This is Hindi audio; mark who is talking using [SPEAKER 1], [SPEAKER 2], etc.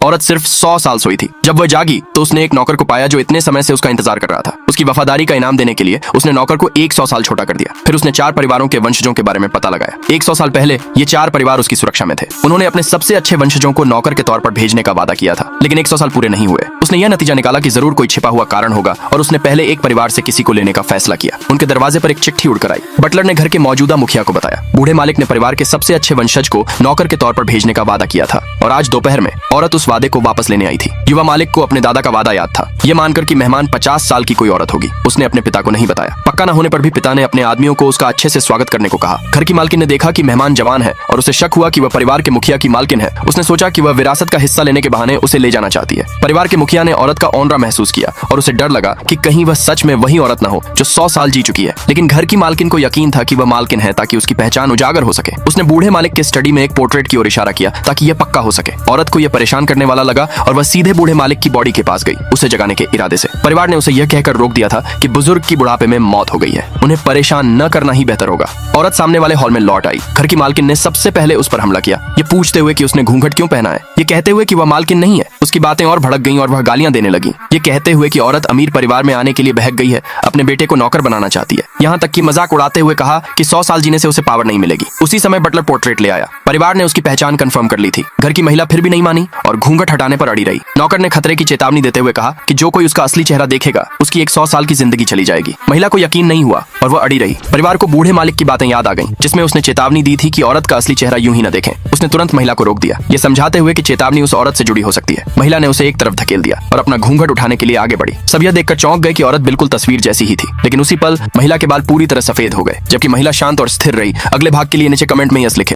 [SPEAKER 1] औरत सिर्फ 100 साल सोई थी। जब वह जागी तो उसने एक नौकर को पाया जो इतने समय से उसका इंतजार कर रहा था। उसकी वफादारी का इनाम देने के लिए उसने नौकर को 100 साल छोटा कर दिया। फिर उसने 4 परिवारों के वंशजों के बारे में पता लगाया। 100 साल पहले ये 4 परिवार उसकी सुरक्षा में थे। उन्होंने अपने सबसे अच्छे वंशजों को नौकर के तौर पर भेजने का वादा किया था, लेकिन 100 साल पूरे नहीं हुए। उसने यह नतीजा निकाला कि जरूर कोई छिपा हुआ कारण होगा और उसने पहले एक परिवार से किसी को लेने का फैसला किया। उनके दरवाजे पर एक चिट्ठी उड़कर आई। बटलर ने घर के मौजूदा मुखिया को बताया। बूढ़े मालिक ने परिवार के सबसे अच्छे वंशज को नौकर के तौर पर भेजने का वादा किया था और आज दोपहर में औरत उस वादे को वापस लेने आई थी। युवा मालिक को अपने दादा का वादा याद था, यह मानकर कि मेहमान 50 साल की कोई औरत होगी। उसने अपने पिता को नहीं बताया। पक्का न होने पर भी पिता ने अपने आदमियों को उसका अच्छे से स्वागत करने को कहा। घर की मालकिन ने देखा कि मेहमान जवान है और उसे शक हुआ कि वह परिवार के मुखिया की मालकिन है। उसने सोचा कि वह विरासत का हिस्सा लेने के बहाने उसे ले जाना चाहती है। परिवार के मुखिया ने औरत का औंरा महसूस किया और उसे डर लगा कि कहीं वह सच में वही औरत न हो जो 100 साल जी चुकी है। लेकिन घर की मालकिन को यकीन था कि वह मालकिन है ताकि उसकी पहचान उजागर हो सके। उसने बूढ़े मालिक के स्टडी में एक पोर्ट्रेट की ओर इशारा किया ताकि यह पक्का हो सके। औरत को यह परेशान करने वाला लगा और वह सीधे बूढ़े मालिक की बॉडी के पास गई, उसे जगाने के इरादे से। परिवार ने उसे यह कहकर रोक दिया था कि बुजुर्ग की बुढ़ापे में मौत हो गई है, उन्हें परेशान न करना ही बेहतर होगा। औरत सामने वाले हॉल में लौट आई। घर की मालकिन ने सबसे पहले उस पर हमला किया, ये पूछते हुए कि उसने घूंघट क्यों पहना है, ये कहते हुए कि वह मालकिन नहीं है। उसकी बातें और भड़क गईं और वह गालियां देने लगी, ये कहते हुए कि औरत अमीर परिवार में आने के लिए बहक गई है, अपने बेटे को नौकर बनाना चाहती है। यहाँ तक कि मजाक उड़ाते हुए कहा कि 100 साल जीने से उसे पावर नहीं मिलेगी। उसी समय बटलर पोर्ट्रेट ले आया। परिवार ने उसकी पहचान कंफर्म कर ली थी। घर की महिला फिर भी नहीं मानी और घूंघट हटाने पर अड़ी रही। नौकर ने खतरे की चेतावनी देते हुए कहा कि जो कोई उसका असली चेहरा देखेगा उसकी 100 साल की जिंदगी चली जाएगी। महिला को यकीन नहीं हुआ और वह अड़ी रही। परिवार को बूढ़े मालिक की बातें याद आ गईं, जिसमें उसने चेतावनी दी थी कि औरत का असली चेहरा यूं ही न देखें। उसने तुरंत महिला को रोक दिया, ये समझाते हुए कि चेतावनी उस औरत से जुड़ी हो सकती है। महिला ने उसे एक तरफ धकेल दिया और अपना घूंघट उठाने के लिए आगे बढ़ी। सब यह देखकर चौंक गए कि औरत बिल्कुल तस्वीर जैसी ही थी, लेकिन उसी पल महिला के बाल पूरी तरह सफेद हो गए। जबकि महिला शांत और स्थिर रही। अगले भाग के लिए नीचे कमेंट में यस लिखें।